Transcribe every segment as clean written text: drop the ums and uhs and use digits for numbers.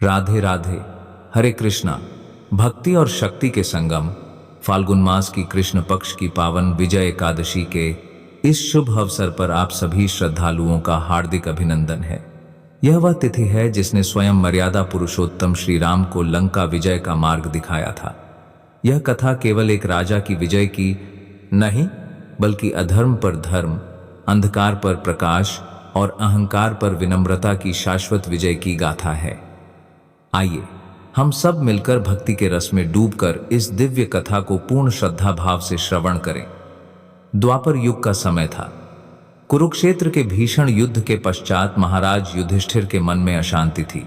राधे राधे। हरे कृष्णा। भक्ति और शक्ति के संगम फाल्गुन मास की कृष्ण पक्ष की पावन विजय एकादशी के इस शुभ अवसर पर आप सभी श्रद्धालुओं का हार्दिक अभिनंदन है। यह वह तिथि है जिसने स्वयं मर्यादा पुरुषोत्तम श्री राम को लंका विजय का मार्ग दिखाया था। यह कथा केवल एक राजा की विजय की नहीं, बल्कि अधर्म पर धर्म, अंधकार पर प्रकाश और अहंकार पर विनम्रता की शाश्वत विजय की गाथा है। आइए हम सब मिलकर भक्ति के रस में डूबकर इस दिव्य कथा को पूर्ण श्रद्धा भाव से श्रवण करें। द्वापर युग का समय था। कुरुक्षेत्र के भीषण युद्ध के पश्चात महाराज युधिष्ठिर के मन में अशांति थी।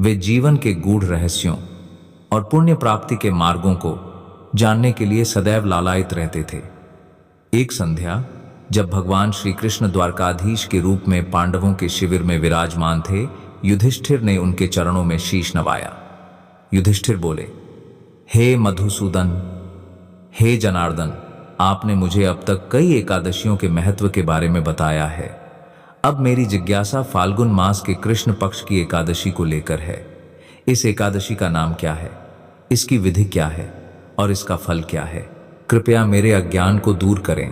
वे जीवन के गूढ़ रहस्यों और पुण्य प्राप्ति के मार्गों को जानने के लिए सदैव लालायित रहते थे। एक संध्या जब भगवान श्री कृष्ण द्वारकाधीश के रूप में पांडवों के शिविर में विराजमान थे, युधिष्ठिर ने उनके चरणों में शीश नवाया। युधिष्ठिर बोले, हे मधुसूदन, हे जनार्दन, आपने मुझे अब तक कई एकादशियों के महत्व के बारे में बताया है। अब मेरी जिज्ञासा फाल्गुन मास के कृष्ण पक्ष की एकादशी को लेकर है। इस एकादशी का नाम क्या है, इसकी विधि क्या है और इसका फल क्या है? कृपया मेरे अज्ञान को दूर करें।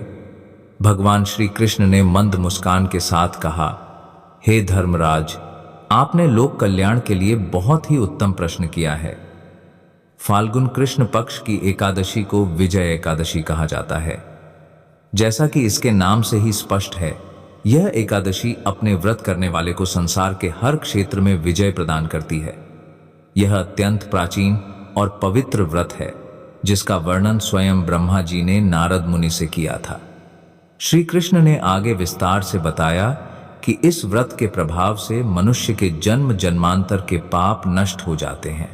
भगवान श्री कृष्ण ने मंद मुस्कान के साथ कहा, हे धर्मराज, आपने लोक कल्याण के लिए बहुत ही उत्तम प्रश्न किया है। फाल्गुन कृष्ण पक्ष की एकादशी को विजय एकादशी कहा जाता है। जैसा कि इसके नाम से ही स्पष्ट है, यह एकादशी अपने व्रत करने वाले को संसार के हर क्षेत्र में विजय प्रदान करती है। यह अत्यंत प्राचीन और पवित्र व्रत है, जिसका वर्णन स्वयं ब्रह्मा जी ने नारद मुनि से किया था। श्री कृष्ण ने आगे विस्तार से बताया कि इस व्रत के प्रभाव से मनुष्य के जन्म जन्मांतर के पाप नष्ट हो जाते हैं।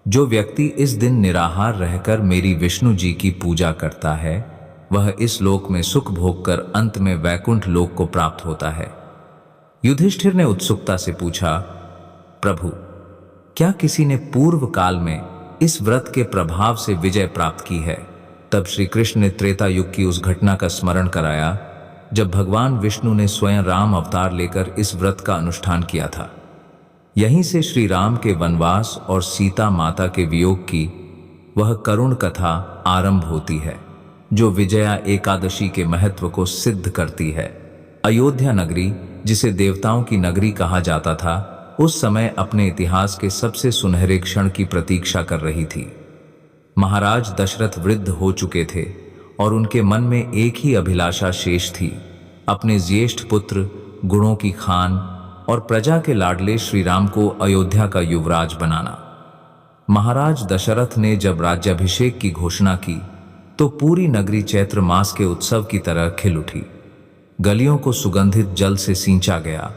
जो व्यक्ति इस दिन निराहार रहकर मेरी विष्णु जी की पूजा करता है, वह इस लोक में सुख भोग कर अंत में वैकुंठ लोक को प्राप्त होता है। युधिष्ठिर ने उत्सुकता से पूछा, प्रभु, क्या किसी ने पूर्व काल में इस व्रत के प्रभाव से विजय प्राप्त की है? तब श्री कृष्ण ने त्रेता युग की उस घटना का स्मरण कराया जब भगवान विष्णु ने स्वयं राम अवतार लेकर इस व्रत का अनुष्ठान किया था। यहीं से श्री राम के वनवास और सीता माता के वियोग की वह करुण कथा आरंभ होती है, जो विजया एकादशी के महत्व को सिद्ध करती है। अयोध्या नगरी, जिसे देवताओं की नगरी कहा जाता था, उस समय अपने इतिहास के सबसे सुनहरे क्षण की प्रतीक्षा कर रही थी। महाराज दशरथ वृद्ध हो चुके थे और उनके मन में एक ही अभिलाषा शेष थी, अपने ज्येष्ठ पुत्र, गुणों की खान और प्रजा के लाडले श्री राम को अयोध्या का युवराज बनाना। महाराज दशरथ ने जब राज्याभिषेक की घोषणा की तो पूरी नगरी चैत्र मास के उत्सव की तरह खिल उठी। गलियों को सुगंधित जल से सींचा गया,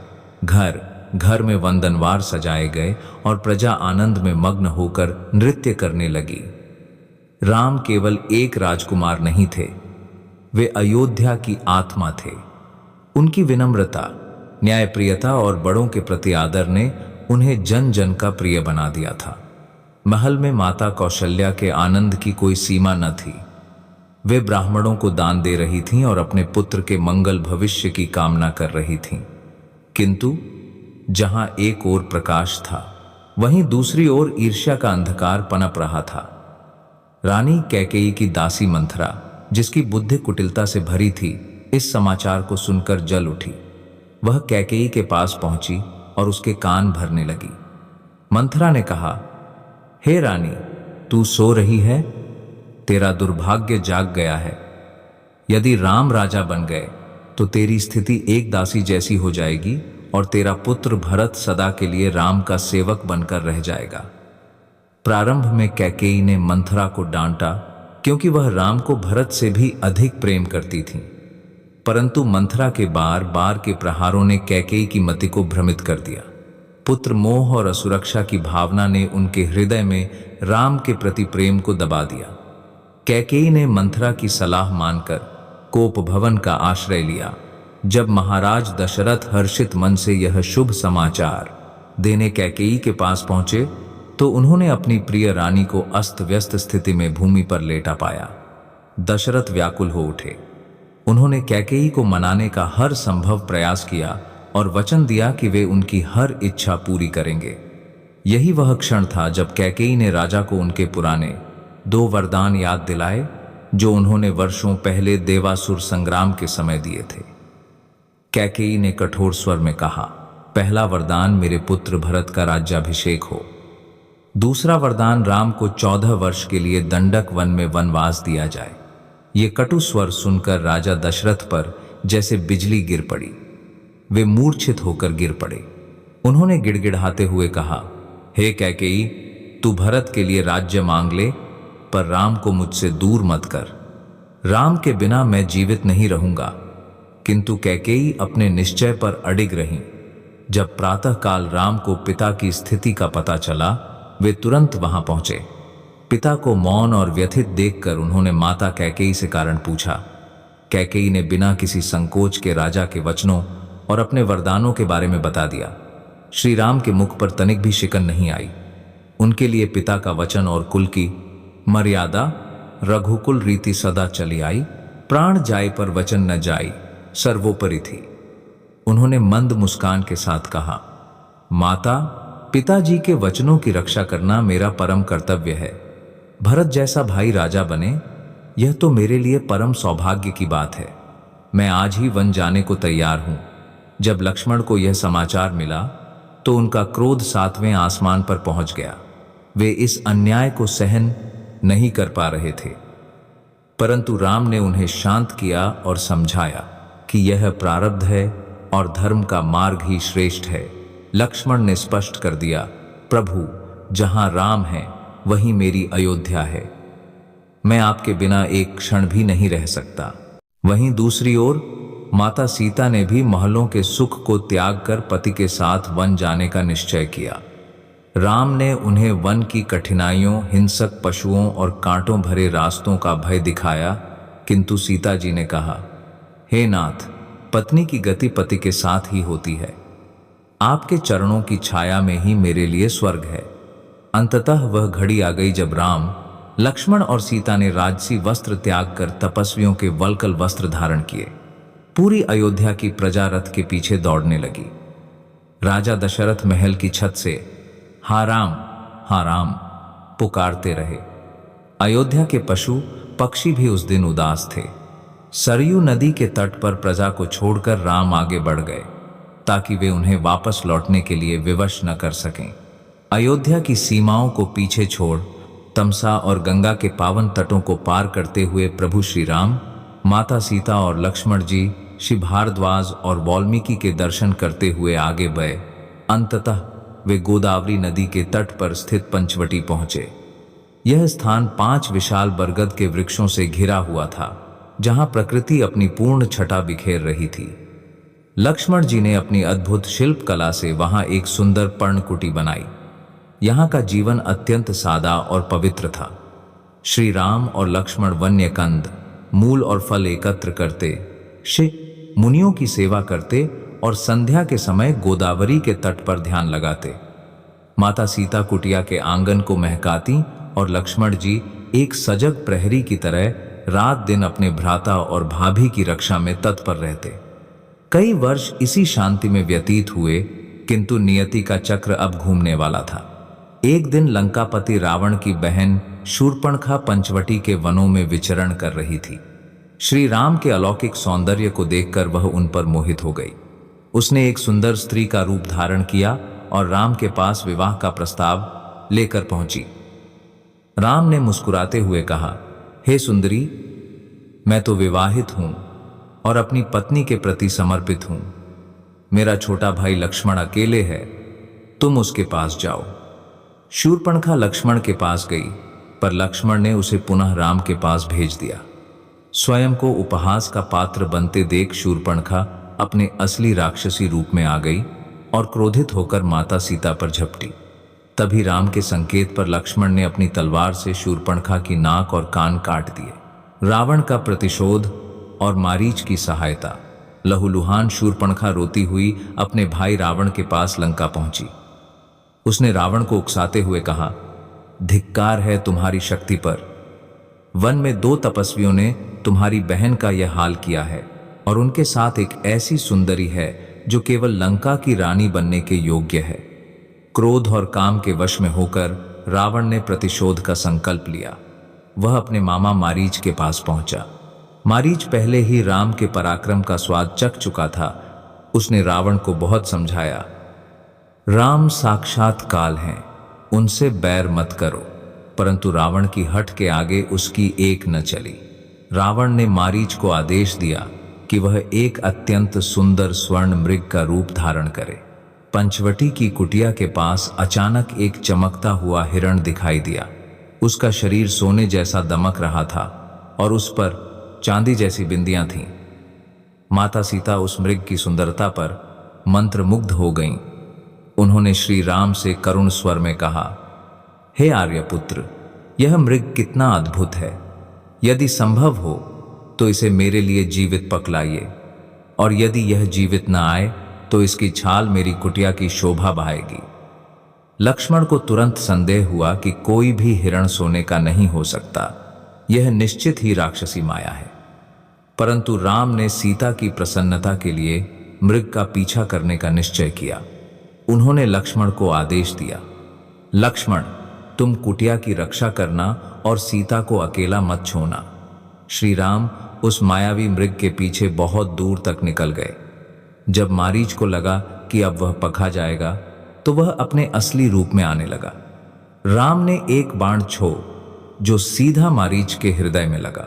घर घर में वंदनवार सजाए गए और प्रजा आनंद में मग्न होकर नृत्य करने लगी। राम केवल एक राजकुमार नहीं थे, वे अयोध्या की आत्मा थे। उनकी विनम्रता, न्यायप्रियता और बड़ों के प्रति आदर ने उन्हें जन जन का प्रिय बना दिया था। महल में माता कौशल्या के आनंद की कोई सीमा न थी। वे ब्राह्मणों को दान दे रही थीं और अपने पुत्र के मंगल भविष्य की कामना कर रही थीं। किंतु जहां एक ओर प्रकाश था, वहीं दूसरी ओर ईर्ष्या का अंधकार पनप रहा था। रानी कैकेयी की दासी मंथरा, जिसकी बुद्धि कुटिलता से भरी थी, इस समाचार को सुनकर जल उठी। वह कैकेयी के पास पहुंची और उसके कान भरने लगी। मंथरा ने कहा, हे रानी, तू सो रही है? तेरा दुर्भाग्य जाग गया है। यदि राम राजा बन गए तो तेरी स्थिति एक दासी जैसी हो जाएगी और तेरा पुत्र भरत सदा के लिए राम का सेवक बनकर रह जाएगा। प्रारंभ में कैकेयी ने मंथरा को डांटा, क्योंकि वह राम को भरत से भी अधिक प्रेम करती थी। परंतु मंथरा के बार बार के प्रहारों ने कैकेयी की मति को भ्रमित कर दिया। पुत्र मोह और असुरक्षा की भावना ने उनके हृदय में राम के प्रति प्रेम को दबा दिया। कैकेयी ने मंथरा की सलाह मानकर कोप भवन का आश्रय लिया। जब महाराज दशरथ हर्षित मन से यह शुभ समाचार देने कैकेयी के पास पहुंचे तो उन्होंने अपनी प्रिय रानी को अस्त व्यस्त स्थिति में भूमि पर लेटा पाया। दशरथ व्याकुल हो उठे। उन्होंने कैकेयी को मनाने का हर संभव प्रयास किया और वचन दिया कि वे उनकी हर इच्छा पूरी करेंगे। यही वह क्षण था जब कैकेयी ने राजा को उनके पुराने 2 वरदान याद दिलाए जो उन्होंने वर्षों पहले देवासुर संग्राम के समय दिए थे। कैकेयी ने कठोर स्वर में कहा, पहला वरदान मेरे पुत्र भरत का राज्याभिषेक हो। दूसरा वरदान राम को 14 वर्ष के लिए दंडक वन में वनवास दिया जाए। ये कटु स्वर सुनकर राजा दशरथ पर जैसे बिजली गिर पड़ी। वे मूर्छित होकर गिर पड़े। उन्होंने गिड़गिड़ाते हुए कहा, हे कैकेयी, तू भरत के लिए राज्य मांग ले, पर राम को मुझसे दूर मत कर। राम के बिना मैं जीवित नहीं रहूंगा। किंतु कैकेयी अपने निश्चय पर अडिग रहीं। जब प्रातःकाल राम को पिता की स्थिति का पता चला, वे तुरंत वहां पहुंचे। पिता को मौन और व्यथित देखकर उन्होंने माता कैकेयी से कारण पूछा। कैकेयी ने बिना किसी संकोच के राजा के वचनों और अपने वरदानों के बारे में बता दिया। श्री राम के मुख पर तनिक भी शिकन नहीं आई। उनके लिए पिता का वचन और कुल की मर्यादा रघुकुल रीति सदा चली आई। प्राण जाए पर वचन न जाई सर्वोपरि थी। उन्होंने मंद मुस्कान के साथ कहा, माता, पिताजी के वचनों की रक्षा करना मेरा परम कर्तव्य है। भरत जैसा भाई राजा बने, यह तो मेरे लिए परम सौभाग्य की बात है। मैं आज ही वन जाने को तैयार हूं। जब लक्ष्मण को यह समाचार मिला तो उनका क्रोध 7वें आसमान पर पहुंच गया। वे इस अन्याय को सहन नहीं कर पा रहे थे, परंतु राम ने उन्हें शांत किया और समझाया कि यह प्रारब्ध है और धर्म का मार्ग ही श्रेष्ठ है। लक्ष्मण ने स्पष्ट कर दिया, प्रभु, जहां राम है वहीं मेरी अयोध्या है। मैं आपके बिना एक क्षण भी नहीं रह सकता। वहीं दूसरी ओर माता सीता ने भी महलों के सुख को त्याग कर पति के साथ वन जाने का निश्चय किया। राम ने उन्हें वन की कठिनाइयों, हिंसक पशुओं और कांटों भरे रास्तों का भय दिखाया, किंतु सीता जी ने कहा, हे नाथ, पत्नी की गति पति के साथ ही होती है। आपके चरणों की छाया में ही मेरे लिए स्वर्ग है। अंततः वह घड़ी आ गई जब राम, लक्ष्मण और सीता ने राजसी वस्त्र त्याग कर तपस्वियों के वल्कल वस्त्र धारण किए। पूरी अयोध्या की प्रजा रथ के पीछे दौड़ने लगी। राजा दशरथ महल की छत से हा राम पुकारते रहे। अयोध्या के पशु पक्षी भी उस दिन उदास थे। सरयू नदी के तट पर प्रजा को छोड़कर राम आगे बढ़ गए ताकि वे उन्हें वापस लौटने के लिए विवश न कर सकें। अयोध्या की सीमाओं को पीछे छोड़ तमसा और गंगा के पावन तटों को पार करते हुए प्रभु श्री राम, माता सीता और लक्ष्मण जी श्री भारद्वाज और वाल्मीकि के दर्शन करते हुए आगे बढ़े। अंततः वे गोदावरी नदी के तट पर स्थित पंचवटी पहुंचे। यह स्थान 5 विशाल बरगद के वृक्षों से घिरा हुआ था, जहां प्रकृति अपनी पूर्ण छटा बिखेर रही थी। लक्ष्मण जी ने अपनी अद्भुत शिल्प कला से वहां एक सुंदर पर्णकुटी बनाई। यहाँ का जीवन अत्यंत सादा और पवित्र था। श्री राम और लक्ष्मण वन्य कंद, मूल और फल एकत्र करते, शिव मुनियों की सेवा करते और संध्या के समय गोदावरी के तट पर ध्यान लगाते। माता सीता कुटिया के आंगन को महकाती और लक्ष्मण जी एक सजग प्रहरी की तरह रात दिन अपने भ्राता और भाभी की रक्षा में तत्पर रहते। कई वर्ष इसी शांति में व्यतीत हुए, किंतु नियति का चक्र अब घूमने वाला था। एक दिन लंकापति रावण की बहन शूर्पणखा पंचवटी के वनों में विचरण कर रही थी। श्री राम के अलौकिक सौंदर्य को देखकर वह उन पर मोहित हो गई। उसने एक सुंदर स्त्री का रूप धारण किया और राम के पास विवाह का प्रस्ताव लेकर पहुंची। राम ने मुस्कुराते हुए कहा, हे सुंदरी, मैं तो विवाहित हूं और अपनी पत्नी के प्रति समर्पित हूं। मेरा छोटा भाई लक्ष्मण अकेले है, तुम उसके पास जाओ। शूर्पणखा लक्ष्मण के पास गई, पर लक्ष्मण ने उसे पुनः राम के पास भेज दिया। स्वयं को उपहास का पात्र बनते देख शूर्पणखा अपने असली राक्षसी रूप में आ गई और क्रोधित होकर माता सीता पर झपटी। तभी राम के संकेत पर लक्ष्मण ने अपनी तलवार से शूर्पणखा की नाक और कान काट दिए। रावण का प्रतिशोध और मारीच की सहायता। लहूलुहान शूर्पणखा रोती हुई अपने भाई रावण के पास लंका पहुंची। उसने रावण को उकसाते हुए कहा, धिक्कार है तुम्हारी शक्ति पर। वन में 2 तपस्वियों ने तुम्हारी बहन का यह हाल किया है और उनके साथ एक ऐसी सुंदरी है जो केवल लंका की रानी बनने के योग्य है। क्रोध और काम के वश में होकर रावण ने प्रतिशोध का संकल्प लिया। वह अपने मामा मारीच के पास पहुंचा। मारीच पहले ही राम के पराक्रम का स्वाद चख चुका था। उसने रावण को बहुत समझाया। राम साक्षात काल हैं, उनसे बैर मत करो। परंतु रावण की हठ के आगे उसकी एक न चली। रावण ने मारीच को आदेश दिया कि वह एक अत्यंत सुंदर स्वर्ण मृग का रूप धारण करे। पंचवटी की कुटिया के पास अचानक एक चमकता हुआ हिरण दिखाई दिया। उसका शरीर सोने जैसा दमक रहा था और उस पर चांदी जैसी बिंदियां थीं। माता सीता उस मृग की सुंदरता पर मंत्रमुग्ध हो गईं। उन्होंने श्री राम से करुण स्वर में कहा, हे आर्यपुत्र, यह मृग कितना अद्भुत है। यदि संभव हो तो इसे मेरे लिए जीवित पकड़ाइए, और यदि यह जीवित न आए तो इसकी छाल मेरी कुटिया की शोभा बढ़ाएगी। लक्ष्मण को तुरंत संदेह हुआ कि कोई भी हिरण सोने का नहीं हो सकता, यह निश्चित ही राक्षसी माया है। परंतु राम ने सीता की प्रसन्नता के लिए मृग का पीछा करने का निश्चय किया। उन्होंने लक्ष्मण को आदेश दिया, लक्ष्मण, तुम कुटिया की रक्षा करना और सीता को अकेला मत छोड़ना। श्री राम उस मायावी मृग के पीछे बहुत दूर तक निकल गए। जब मारीच को लगा कि अब वह पकड़ा जाएगा तो वह अपने असली रूप में आने लगा। राम ने एक बाण छो जो सीधा मारीच के हृदय में लगा।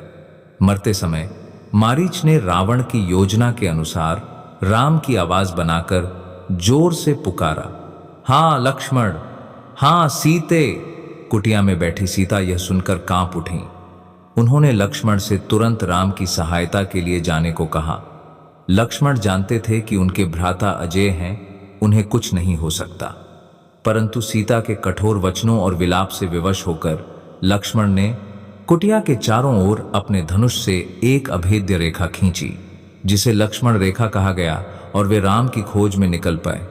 मरते समय मारीच ने रावण की योजना के अनुसार राम की आवाज बनाकर जोर से पुकारा, हाँ लक्ष्मण, हाँ सीते। कुटिया में बैठी सीता यह सुनकर कांप उठी। उन्होंने लक्ष्मण से तुरंत राम की सहायता के लिए जाने को कहा। लक्ष्मण जानते थे कि उनके भ्राता अजय हैं, उन्हें कुछ नहीं हो सकता। परंतु सीता के कठोर वचनों और विलाप से विवश होकर लक्ष्मण ने कुटिया के चारों ओर अपने धनुष से एक अभेद्य रेखा खींची, जिसे लक्ष्मण रेखा कहा गया, और वे राम की खोज में निकल पाए।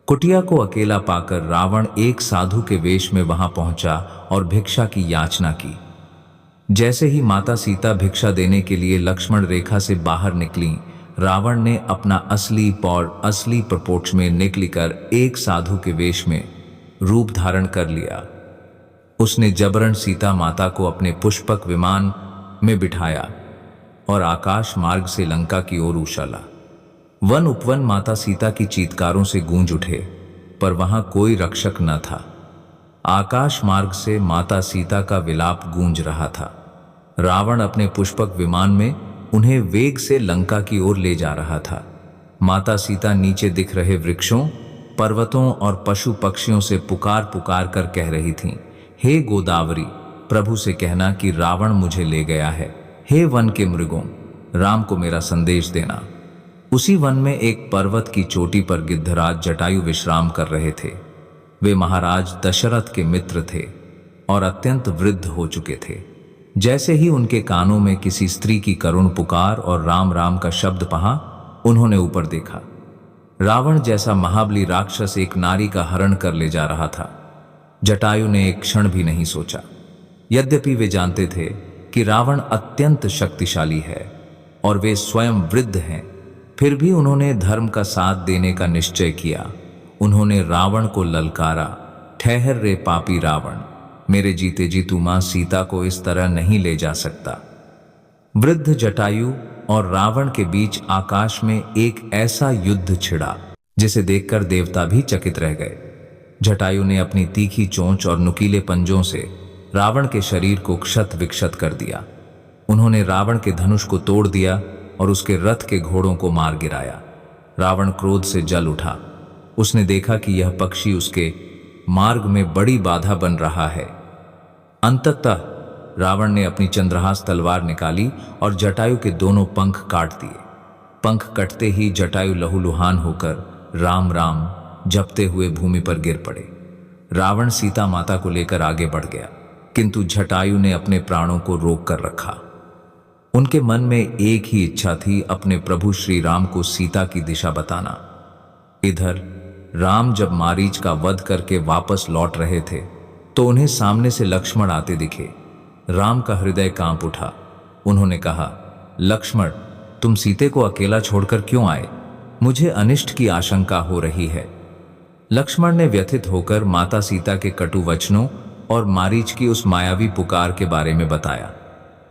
कुटिया को अकेला पाकर रावण एक साधु के वेश में वहां पहुंचा और भिक्षा की याचना की। जैसे ही माता सीता भिक्षा देने के लिए लक्ष्मण रेखा से बाहर निकली, रावण ने अपना असली और असली प्रपोक्ष में निकलकर एक साधु के वेश में रूप धारण कर लिया। उसने जबरन सीता माता को अपने पुष्पक विमान में बिठाया और आकाश मार्ग से लंका की ओर उछाला। वन उपवन माता सीता की चीत्कारों से गूंज उठे, पर वहां कोई रक्षक न था। आकाश मार्ग से माता सीता का विलाप गूंज रहा था। रावण अपने पुष्पक विमान में उन्हें वेग से लंका की ओर ले जा रहा था। माता सीता नीचे दिख रहे वृक्षों, पर्वतों और पशु पक्षियों से पुकार पुकार कर कह रही थीं, हे गोदावरी, प्रभु से कहना कि रावण मुझे ले गया है। हे वन के मृगों, राम को मेरा संदेश देना। उसी वन में एक पर्वत की चोटी पर गिद्धराज जटायु विश्राम कर रहे थे। वे महाराज दशरथ के मित्र थे और अत्यंत वृद्ध हो चुके थे। जैसे ही उनके कानों में किसी स्त्री की करुण पुकार और राम राम का शब्द पहा, उन्होंने ऊपर देखा। रावण जैसा महाबली राक्षस एक नारी का हरण कर ले जा रहा था। जटायु ने एक क्षण भी नहीं सोचा। यद्यपि वे जानते थे कि रावण अत्यंत शक्तिशाली है और वे स्वयं वृद्ध हैं, फिर भी उन्होंने धर्म का साथ देने का निश्चय किया। उन्होंने रावण को ललकारा, ठहर रे पापी रावण, मेरे जीते जी तू मां सीता को इस तरह नहीं ले जा सकता। वृद्ध जटायु और रावण के बीच आकाश में एक ऐसा युद्ध छिड़ा जिसे देखकर देवता भी चकित रह गए। जटायु ने अपनी तीखी चोंच और नुकीले पंजों से रावण के शरीर को क्षत विक्षत कर दिया। उन्होंने रावण के धनुष को तोड़ दिया और उसके रथ के घोड़ों को मार गिराया। रावण क्रोध से जल उठा। उसने देखा कि यह पक्षी उसके मार्ग में बड़ी बाधा बन रहा है। अंततः रावण ने अपनी चंद्रहास तलवार निकाली और जटायु के दोनों पंख काट दिए। पंख कटते ही जटायु लहूलुहान होकर राम राम जपते हुए भूमि पर गिर पड़े। रावण सीता माता को लेकर आगे बढ़ गया, किंतु जटायु ने अपने प्राणों को रोक कर रखा। उनके मन में एक ही इच्छा थी, अपने प्रभु श्री राम को सीता की दिशा बताना। इधर राम जब मारीच का वध करके वापस लौट रहे थे तो उन्हें सामने से लक्ष्मण आते दिखे। राम का हृदय कांप उठा। उन्होंने कहा, लक्ष्मण, तुम सीते को अकेला छोड़कर क्यों आए? मुझे अनिष्ट की आशंका हो रही है। लक्ष्मण ने व्यथित होकर माता सीता के कटु वचनों और मारीच की उस मायावी पुकार के बारे में बताया।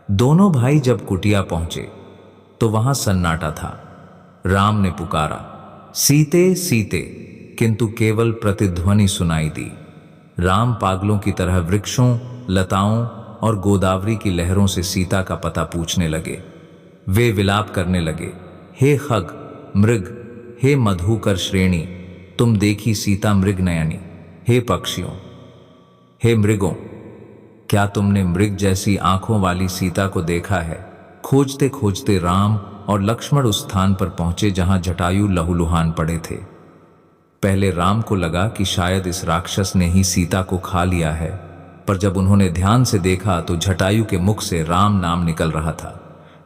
दोनों भाई जब कुटिया पहुंचे तो वहां सन्नाटा था। राम ने पुकारा, सीते सीते, किंतु केवल प्रतिध्वनि सुनाई दी। राम पागलों की तरह वृक्षों, लताओं और गोदावरी की लहरों से सीता का पता पूछने लगे। वे विलाप करने लगे, हे खग, मृग, हे मधुकर श्रेणी, तुम देखी सीता मृग नयनी। हे पक्षियों, हे मृगों, क्या तुमने मृग जैसी आंखों वाली सीता को देखा है? खोजते खोजते राम और लक्ष्मण उस स्थान पर पहुंचे जहां जटायु लहूलुहान पड़े थे। पहले राम को लगा कि शायद इस राक्षस ने ही सीता को खा लिया है, पर जब उन्होंने ध्यान से देखा तो जटायु के मुख से राम नाम निकल रहा था।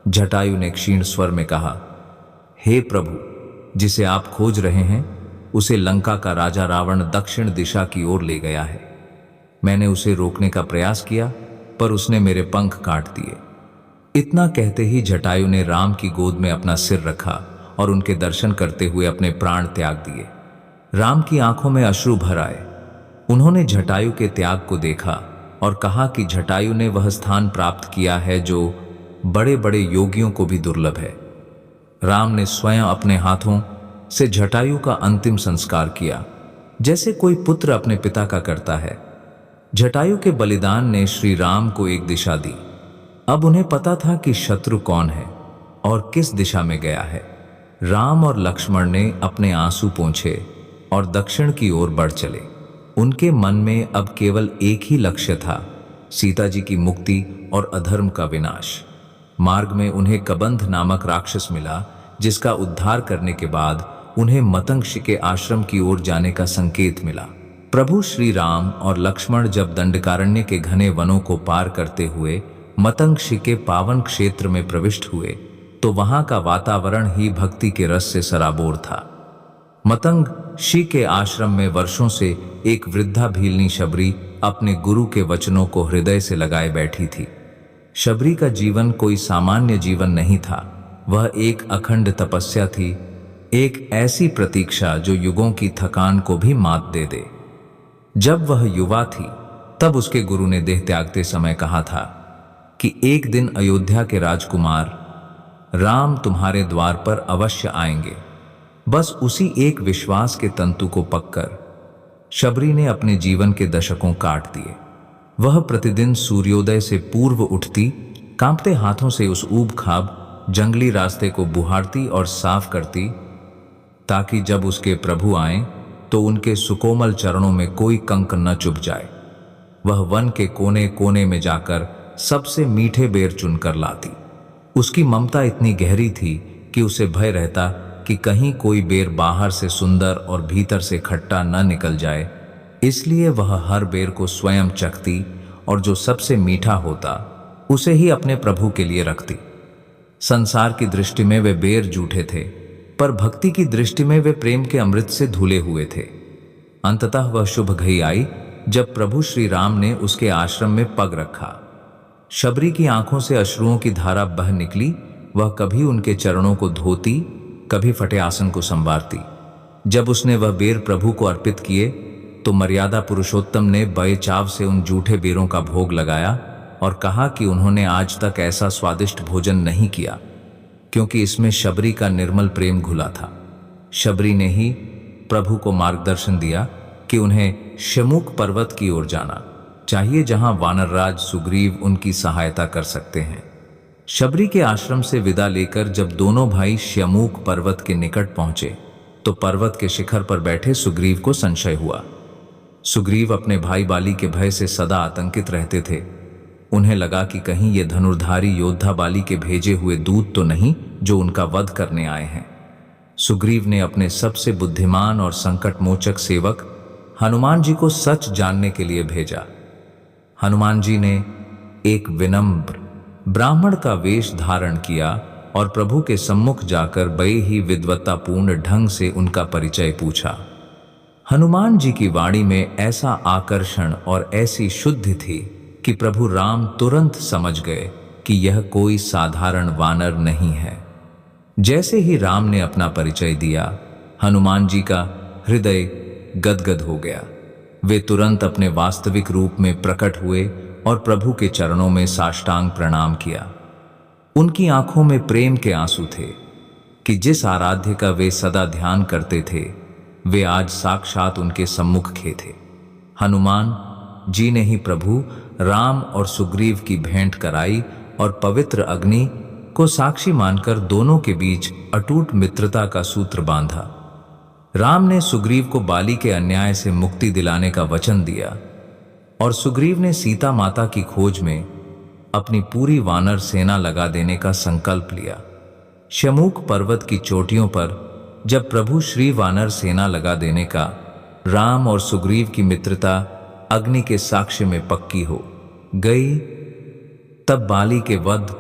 जटायु ने क्षीण स्वर में कहा, हे प्रभु, जिसे आप खोज रहे हैं उसे लंका का राजा रावण दक्षिण दिशा की ओर ले गया है। मैंने उसे रोकने का प्रयास किया पर उसने मेरे पंख काट दिए। इतना कहते ही जटायु ने राम की गोद में अपना सिर रखा और उनके दर्शन करते हुए अपने प्राण त्याग दिए। राम की आंखों में अश्रु भर आए। उन्होंने जटायु के त्याग को देखा और कहा कि जटायु ने वह स्थान प्राप्त किया है जो बड़े बड़े योगियों को भी दुर्लभ है। राम ने स्वयं अपने हाथों से जटायु का अंतिम संस्कार किया, जैसे कोई पुत्र अपने पिता का करता है। जटायु के बलिदान ने श्री राम को एक दिशा दी। अब उन्हें पता था कि शत्रु कौन है और किस दिशा में गया है। राम और लक्ष्मण ने अपने आंसू पोंछे और दक्षिण की ओर बढ़ चले। उनके मन में अब केवल एक ही लक्ष्य था, सीता जी की मुक्ति और अधर्म का विनाश। मार्ग में उन्हें कबंध नामक राक्षस मिला, जिसका उद्धार करने के बाद उन्हें मतंग के आश्रम की ओर जाने का संकेत मिला। प्रभु श्री राम और लक्ष्मण जब दंडकारण्य के घने वनों को पार करते हुए मतंग के पावन क्षेत्र में प्रविष्ट हुए तो वहां का वातावरण ही भक्ति के रस से सराबोर था। मतंग के आश्रम में वर्षों से एक वृद्धा भीलनी शबरी अपने गुरु के वचनों को हृदय से लगाए बैठी थी। शबरी का जीवन कोई सामान्य जीवन नहीं था, वह एक अखंड तपस्या थी, एक ऐसी प्रतीक्षा जो युगों की थकान को भी मात दे दे। जब वह युवा थी तब उसके गुरु ने देह त्यागते समय कहा था कि एक दिन अयोध्या के राजकुमार राम तुम्हारे द्वार पर अवश्य आएंगे। बस उसी एक विश्वास के तंतु को पककर शबरी ने अपने जीवन के दशकों काट दिए। वह प्रतिदिन सूर्योदय से पूर्व उठती, कांपते हाथों से उस ऊब खाब जंगली रास्ते को बुहारती और साफ करती, ताकि जब उसके प्रभु आएं तो उनके सुकोमल चरणों में कोई कंक न चुभ जाए। वह वन के कोने कोने में जाकर सबसे मीठे बेर चुनकर लाती। उसकी ममता इतनी गहरी थी कि उसे भय रहता कि कहीं कोई बेर बाहर से सुंदर और भीतर से खट्टा न निकल जाए, इसलिए वह हर बेर को स्वयं चखती और जो सबसे मीठा होता उसे ही अपने प्रभु के लिए रखती। संसार की दृष्टि में वे बेर जूठे थे, पर भक्ति की दृष्टि में वे प्रेम के अमृत से धुले हुए थे। अंततः वह शुभ घड़ी आई जब प्रभु श्री राम ने उसके आश्रम में पग रखा। शबरी की आंखों से अश्रुओं की धारा बह निकली। वह कभी उनके चरणों को धोती, कभी फटे आसन को संवारती। जब उसने वह बेर प्रभु को अर्पित किए तो मर्यादा पुरुषोत्तम ने बड़े चाव से उन जूठे बेरों का भोग लगाया और कहा कि उन्होंने आज तक ऐसा स्वादिष्ट भोजन नहीं किया, क्योंकि इसमें शबरी का निर्मल प्रेम घुला था। शबरी ने ही प्रभु को मार्गदर्शन दिया कि उन्हें शमूक पर्वत की ओर जाना चाहिए, जहां वानरराज सुग्रीव उनकी सहायता कर सकते हैं। शबरी के आश्रम से विदा लेकर जब दोनों भाई शमूक पर्वत के निकट पहुंचे तो पर्वत के शिखर पर बैठे सुग्रीव को संशय हुआ। सुग्रीव अपने भाई बाली के भय से सदा आतंकित रहते थे। उन्हें लगा कि कहीं ये धनुर्धारी योद्धा बाली के भेजे हुए दूत तो नहीं जो उनका वध करने आए हैं। सुग्रीव ने अपने सबसे बुद्धिमान और संकटमोचक सेवक हनुमान जी को सच जानने के लिए भेजा। हनुमान जी ने एक विनम्र ब्राह्मण का वेश धारण किया और प्रभु के सम्मुख जाकर बड़े ही विद्वत्तापूर्ण ढंग से उनका परिचय पूछा। हनुमान जी की वाणी में ऐसा आकर्षण और ऐसी शुद्धि थी कि प्रभु राम तुरंत समझ गए कि यह कोई साधारण वानर नहीं है। जैसे ही राम ने अपना परिचय दिया, हनुमान जी का हृदय गदगद हो गया। वे तुरंत अपने वास्तविक रूप में प्रकट हुए और प्रभु के चरणों में साष्टांग प्रणाम किया। उनकी आंखों में प्रेम के आंसू थे कि जिस आराध्य का वे सदा ध्यान करते थे, वे आज साक्षात उनके सम्मुख खे थे। हनुमान जी ने ही प्रभु राम और सुग्रीव की भेंट कराई और पवित्र अग्नि को साक्षी मानकर दोनों के बीच अटूट मित्रता का सूत्र बांधा। राम ने सुग्रीव को बाली के अन्याय से मुक्ति दिलाने का वचन दिया और सुग्रीव ने सीता माता की खोज में अपनी पूरी वानर सेना लगा देने का संकल्प लिया। शमूक पर्वत की चोटियों पर जब प्रभु श्री वानर सेना लगा देने का राम और सुग्रीव की मित्रता अग्नि के साक्ष्य में पक्की हो गई, तब बाली के वध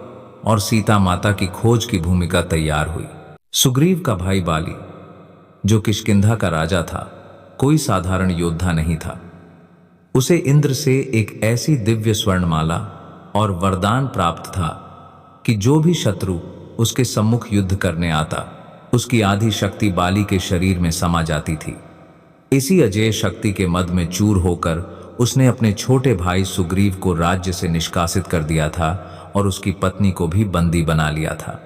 और सीता माता की खोज की भूमिका तैयार हुई। सुग्रीव का भाई बाली, जो किष्किंधा का राजा था, कोई साधारण योद्धा नहीं था। उसे इंद्र से एक ऐसी दिव्य स्वर्णमाला और वरदान प्राप्त था कि जो भी शत्रु उसके सम्मुख युद्ध करने आता, उसकी आधी शक्ति बाली के शरीर में समा जाती थी। इसी अजेय शक्ति के मद में चूर होकर उसने अपने छोटे भाई सुग्रीव को राज्य से निष्कासित कर दिया था और उसकी पत्नी को भी बंदी बना लिया था।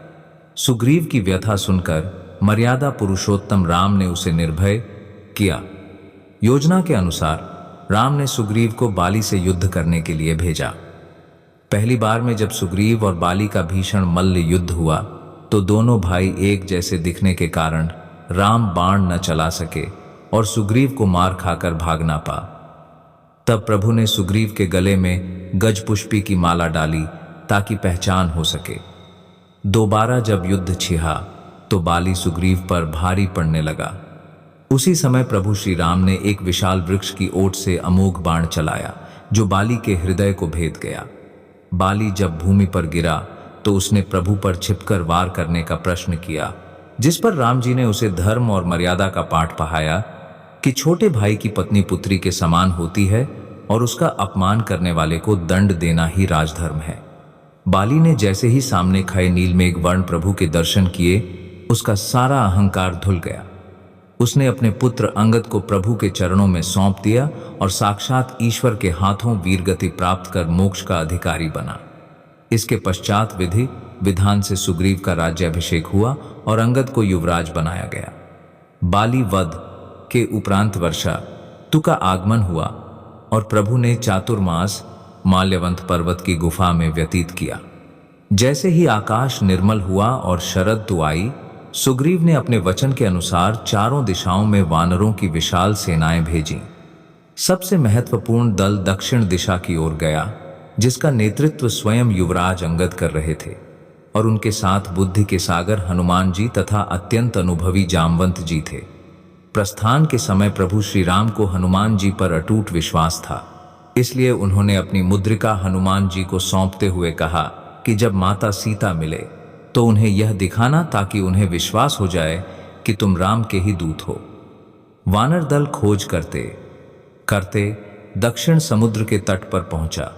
सुग्रीव की व्यथा सुनकर मर्यादा पुरुषोत्तम राम ने उसे निर्भय किया। योजना के अनुसार राम ने सुग्रीव को बाली से युद्ध करने के लिए भेजा। पहली बार में जब सुग्रीव और बाली का भीषण मल्ल युद्ध हुआ तो दोनों भाई एक जैसे दिखने के कारण राम बाण न चला सके और सुग्रीव को मार खाकर भाग ना पा। तब प्रभु ने सुग्रीव के गले में गजपुष्पी की माला डाली ताकि पहचान हो सके। दोबारा जब युद्ध छिहा तो बाली सुग्रीव पर भारी पड़ने लगा। उसी समय प्रभु श्री राम ने एक विशाल वृक्ष की ओट से अमोघ बाण चलाया जो बाली के हृदय को भेद गया। बाली जब भूमि पर गिरा तो उसने प्रभु पर छिपकर वार करने का प्रश्न किया, जिस पर राम जी ने उसे धर्म और मर्यादा का पाठ पढ़ाया कि छोटे भाई की पत्नी पुत्री के समान होती है और उसका अपमान करने वाले को दंड देना ही राजधर्म है। बाली ने जैसे ही सामने खड़े नीलमेघ वर्ण प्रभु के दर्शन किए, उसका सारा अहंकार धुल गया। उसने अपने पुत्र अंगद को प्रभु के चरणों में सौंप दिया और साक्षात ईश्वर के हाथों वीरगति प्राप्त कर मोक्ष का अधिकारी बना। इसके पश्चात विधि विधान से सुग्रीव का राज्याभिषेक हुआ और अंगद को युवराज बनाया गया। बाली वध के उपरांत वर्षा ऋतु का आगमन हुआ और प्रभु ने चातुर्मास माल्यवंत पर्वत की गुफा में व्यतीत किया। जैसे ही आकाश निर्मल हुआ और शरद ऋतु आई, सुग्रीव ने अपने वचन के अनुसार चारों दिशाओं में वानरों की विशाल सेनाएं भेजीं। सबसे महत्वपूर्ण दल दक्षिण दिशा की ओर गया, जिसका नेतृत्व स्वयं युवराज अंगद कर रहे थे और उनके साथ बुद्धि के सागर हनुमान जी तथा अत्यंत अनुभवी जामवंत जी थे। प्रस्थान के समय प्रभु श्री राम को हनुमान जी पर अटूट विश्वास था, इसलिए उन्होंने अपनी मुद्रिका हनुमान जी को सौंपते हुए कहा कि जब माता सीता मिले तो उन्हें यह दिखाना ताकि उन्हें विश्वास हो जाए कि तुम राम के ही दूत हो। वानर दल खोज करते करते दक्षिण समुद्र के तट पर पहुंचा,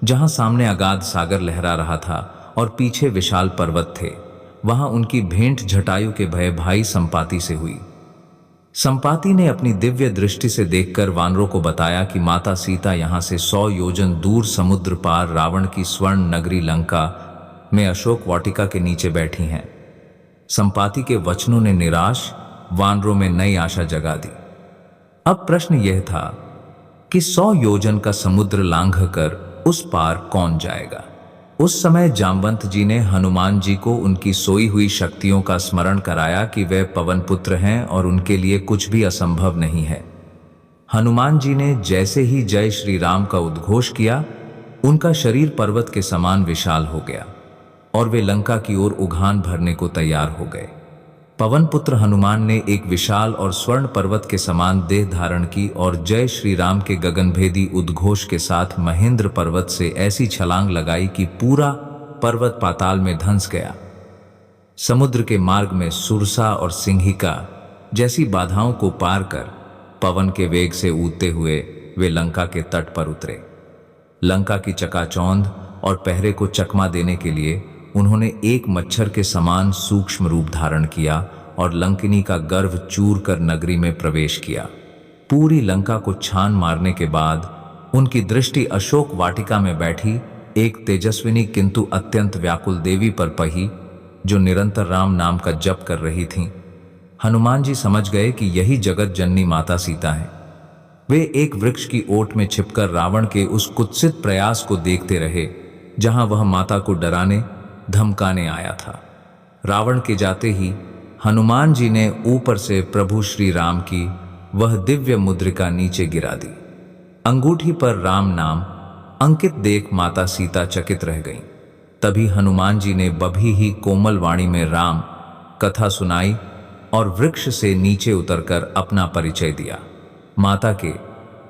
जहां सामने अगाध सागर लहरा रहा था और पीछे विशाल पर्वत थे। वहां उनकी भेंट जटायु के भय भाई संपाति से हुई। संपाति ने अपनी दिव्य दृष्टि से देखकर वानरों को बताया कि माता सीता यहां से 100 योजन दूर समुद्र पार रावण की स्वर्ण नगरी लंका में अशोक वाटिका के नीचे बैठी हैं। संपाति के वचनों ने निराश वानरों में नई आशा जगा दी। अब प्रश्न यह था कि 100 योजन का समुद्र लांघ कर उस पार कौन जाएगा। उस समय जामवंत जी ने हनुमान जी को उनकी सोई हुई शक्तियों का स्मरण कराया कि वे पवन पुत्र हैं और उनके लिए कुछ भी असंभव नहीं है। हनुमान जी ने जैसे ही जय श्री राम का उद्घोष किया, उनका शरीर पर्वत के समान विशाल हो गया और वे लंका की ओर उघान भरने को तैयार हो गए। पवन पुत्र हनुमान ने एक विशाल और स्वर्ण पर्वत के समान देह धारण की और जय श्री राम के गगनभेदी उद्घोष के साथ महेंद्र पर्वत से ऐसी छलांग लगाई कि पूरा पर्वत पाताल में धंस गया। समुद्र के मार्ग में सुरसा और सिंहिका जैसी बाधाओं को पार कर पवन के वेग से ऊदते हुए वे लंका के तट पर उतरे। लंका की चकाचौंध और पहरे को चकमा देने के लिए उन्होंने एक मच्छर के समान सूक्ष्म रूप धारण किया और लंकिनी का गर्भ चूर कर नगरी में प्रवेश किया। पूरी लंका को छान मारने के बाद उनकी दृष्टि अशोक वाटिका में बैठी एक तेजस्विनी किंतु अत्यंत व्याकुल देवी पर पही, जो निरंतर राम नाम का जप कर रही थीं। हनुमान जी समझ गए कि यही जगत जननी माता सीता है। वे एक वृक्ष की ओट में छिपकर रावण के उस कुत्सित प्रयास को देखते रहे, जहां वह माता को डराने धमकाने आया था। रावण के जाते ही हनुमान जी ने ऊपर से प्रभु श्री राम की वह दिव्य मुद्रिका नीचे गिरा दी। अंगूठी पर राम नाम अंकित देख माता सीता चकित रह गईं। तभी हनुमान जी ने बभी ही कोमल वाणी में राम कथा सुनाई और वृक्ष से नीचे उतरकर अपना परिचय दिया। माता के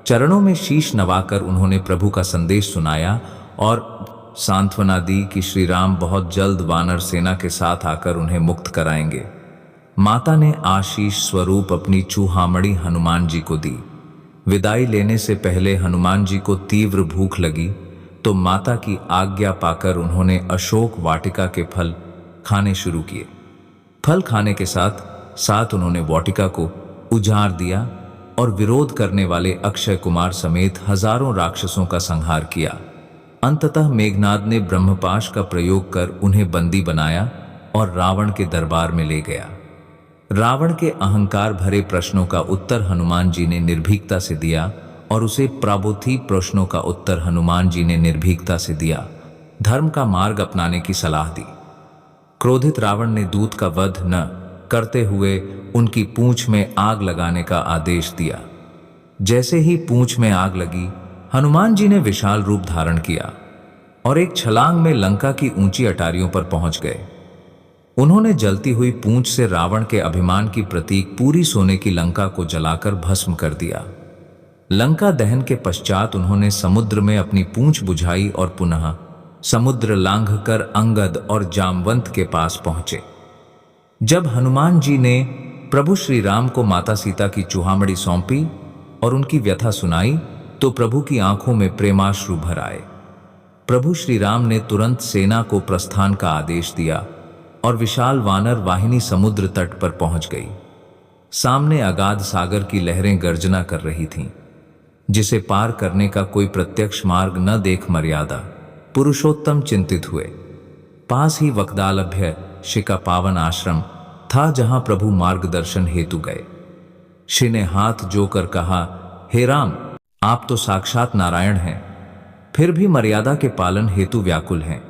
चरणों में शीश नवाकर उन्होंने प्रभु का संदेश सुनाया और सांत्वना दी कि श्री राम बहुत जल्द वानर सेना के साथ आकर उन्हें मुक्त कराएंगे। माता ने आशीष स्वरूप अपनी चूहामणी हनुमान जी को दी। विदाई लेने से पहले हनुमान जी को तीव्र भूख लगी, तो माता की आज्ञा पाकर उन्होंने अशोक वाटिका के फल खाने शुरू किए। फल खाने के साथ साथ उन्होंने वाटिका को उजाड़ दिया और विरोध करने वाले अक्षय कुमार समेत हजारों राक्षसों का संहार किया। अंततः मेघनाद ने ब्रह्मपाश का प्रयोग कर उन्हें बंदी बनाया और रावण के दरबार में ले गया। रावण के अहंकार भरे प्रश्नों का उत्तर हनुमान जी ने निर्भीकता से दिया और उसे प्राबोधिक प्रश्नों का उत्तर हनुमान जी ने निर्भीकता से दिया। धर्म का मार्ग अपनाने की सलाह दी। क्रोधित रावण ने दूत का वध न करते हुए उनकी पूंछ में आग लगाने का आदेश दिया। जैसे ही पूंछ में आग लगी, हनुमान जी ने विशाल रूप धारण किया और एक छलांग में लंका की ऊंची अटारियों पर पहुंच गए। उन्होंने जलती हुई पूंछ से रावण के अभिमान की प्रतीक पूरी सोने की लंका को जलाकर भस्म कर दिया। लंका दहन के पश्चात उन्होंने समुद्र में अपनी पूंछ बुझाई और पुनः समुद्र लांघकर अंगद और जामवंत के पास पहुंचे। जब हनुमान जी ने प्रभु श्री राम को माता सीता की चूहामणी सौंपी और उनकी व्यथा सुनाई, तो प्रभु की आंखों में प्रेमाश्रु भर आए। प्रभु श्री राम ने तुरंत सेना को प्रस्थान का आदेश दिया और विशाल वानर वाहिनी समुद्र तट पर पहुंच गई। सामने अगाध सागर की लहरें गर्जना कर रही थीं, जिसे पार करने का कोई प्रत्यक्ष मार्ग न देख मर्यादा पुरुषोत्तम चिंतित हुए। पास ही वक्दालभ्य शिका पावन आश्रम था, जहां प्रभु मार्गदर्शन हेतु गए। श्री ने हाथ जोकर कहा, हे राम, आप तो साक्षात नारायण हैं, फिर भी मर्यादा के पालन हेतु व्याकुल हैं।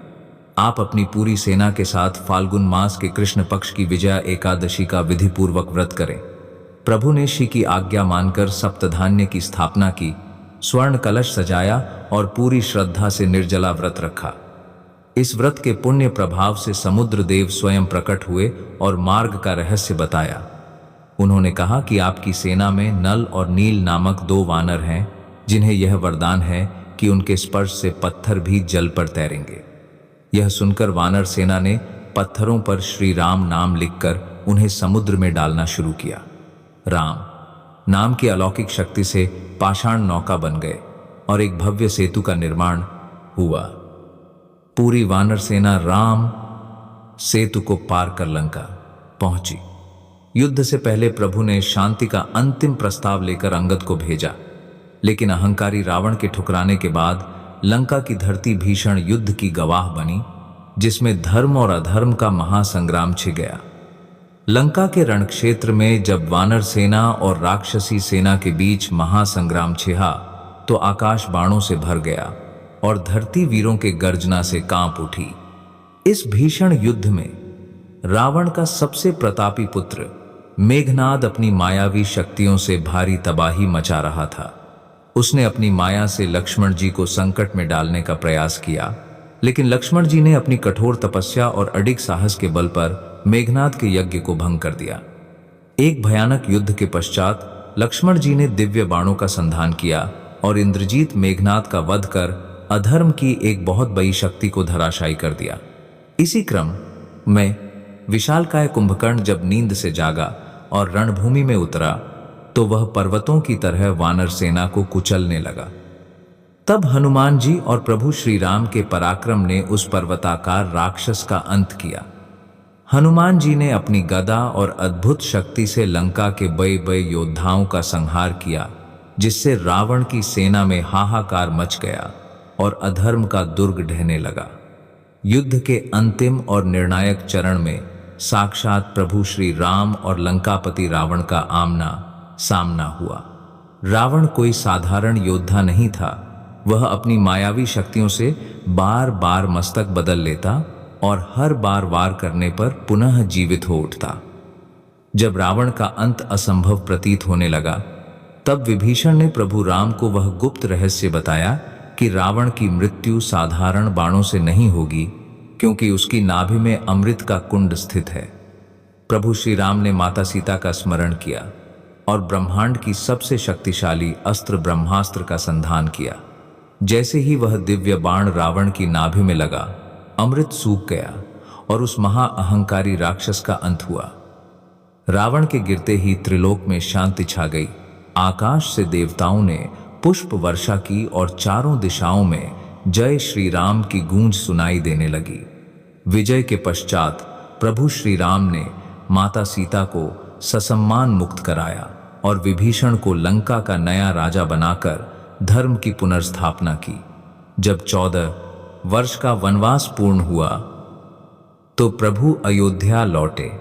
आप अपनी पूरी सेना के साथ फाल्गुन मास के कृष्ण पक्ष की विजया एकादशी का विधिपूर्वक व्रत करें। प्रभु ने श्री की आज्ञा मानकर सप्तधान्य की स्थापना की, स्वर्ण कलश सजाया और पूरी श्रद्धा से निर्जला व्रत रखा। इस व्रत के पुण्य प्रभाव से समुद्र देव स्वयं प्रकट हुए और मार्ग का रहस्य बताया। उन्होंने कहा कि आपकी सेना में नल और नील नामक 2 वानर हैं, जिन्हें यह वरदान है कि उनके स्पर्श से पत्थर भी जल पर तैरेंगे। यह सुनकर वानर सेना ने पत्थरों पर श्री राम नाम लिखकर उन्हें समुद्र में डालना शुरू किया। राम नाम की अलौकिक शक्ति से पाषाण नौका बन गए और एक भव्य सेतु का निर्माण हुआ। पूरी वानर सेना राम सेतु को पार कर लंका पहुंची। युद्ध से पहले प्रभु ने शांति का अंतिम प्रस्ताव लेकर अंगद को भेजा, लेकिन अहंकारी रावण के ठुकराने के बाद लंका की धरती भीषण युद्ध की गवाह बनी, जिसमें धर्म और अधर्म का महासंग्राम छिड़ गया। लंका के रणक्षेत्र में जब वानर सेना और राक्षसी सेना के बीच महासंग्राम छिड़ा, तो आकाश बाणों से भर गया और धरती वीरों के गर्जना से कांप उठी। इस भीषण युद्ध में रावण का सबसे प्रतापी पुत्र मेघनाद अपनी मायावी शक्तियों से भारी तबाही मचा रहा था। उसने अपनी माया से लक्ष्मण जी को संकट में डालने का प्रयास किया, लेकिन लक्ष्मण जी ने अपनी कठोर तपस्या और अडिग साहस के बल पर मेघनाद के यज्ञ को भंग कर दिया। एक भयानक युद्ध के पश्चात लक्ष्मण जी ने दिव्य बाणों का संधान किया और इंद्रजीत मेघनाद का वध कर अधर्म की एक बहुत बड़ी शक्ति को धराशायी कर दिया। इसी क्रम में विशालकाय कुंभकर्ण जब नींद से जागा और रणभूमि में उतरा, तो वह पर्वतों की तरह वानर सेना को कुचलने लगा। तब हनुमान जी और प्रभु श्री राम के पराक्रम ने उस पर्वताकार राक्षस का अंत किया। हनुमान जी ने अपनी गदा और अद्भुत शक्ति से लंका के बड़े बड़े योद्धाओं का संहार किया, जिससे रावण की सेना में हाहाकार मच गया और अधर्म का दुर्ग ढहने लगा। युद्ध के अंतिम और निर्णायक चरण में साक्षात प्रभु श्री राम और लंकापति रावण का आमना सामना हुआ। रावण कोई साधारण योद्धा नहीं था। वह अपनी मायावी शक्तियों से बार बार मस्तक बदल लेता और हर बार वार करने पर पुनः जीवित हो उठता। जब रावण का अंत असंभव प्रतीत होने लगा, तब विभीषण ने प्रभु राम को वह गुप्त रहस्य बताया कि रावण की मृत्यु साधारण बाणों से नहीं होगी, क्योंकि उसकी नाभि में अमृत का कुंड स्थित है। प्रभु श्री राम ने माता सीता का स्मरण किया और ब्रह्मांड की सबसे शक्तिशाली अस्त्र ब्रह्मास्त्र का संधान किया। जैसे ही वह दिव्य बाण रावण की नाभि में लगा, अमृत सूख गया और उस महा अहंकारी राक्षस का अंत हुआ। रावण के गिरते ही त्रिलोक में शांति छा गई। आकाश से देवताओं ने पुष्प वर्षा की और चारों दिशाओं में जय श्री राम की गूंज सुनाई देने लगी। विजय के पश्चात प्रभु श्री राम ने माता सीता को ससम्मान मुक्त कराया और विभीषण को लंका का नया राजा बनाकर धर्म की पुनर्स्थापना की। जब 14 वर्ष का वनवास पूर्ण हुआ, तो प्रभु अयोध्या लौटे,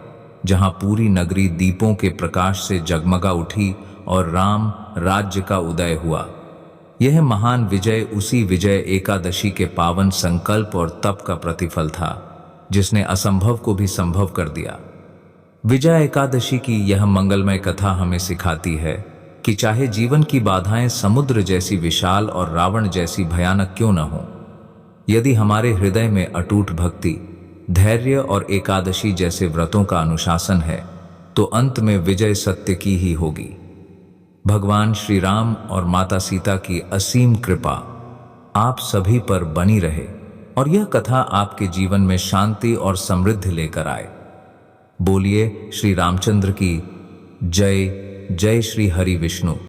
जहां पूरी नगरी दीपों के प्रकाश से जगमगा उठी और राम राज्य का उदय हुआ। यह महान विजय उसी विजय एकादशी के पावन संकल्प और तप का प्रतिफल था, जिसने असंभव को भी संभव कर दिया। विजय एकादशी की यह मंगलमय कथा हमें सिखाती है कि चाहे जीवन की बाधाएं समुद्र जैसी विशाल और रावण जैसी भयानक क्यों न हो, यदि हमारे हृदय में अटूट भक्ति, धैर्य और एकादशी जैसे व्रतों का अनुशासन है, तो अंत में विजय सत्य की ही होगी। भगवान श्री राम और माता सीता की असीम कृपा आप सभी पर बनी रहे और यह कथा आपके जीवन में शांति और समृद्धि लेकर आए। बोलिए श्री रामचंद्र की जय। जय श्री हरि विष्णु।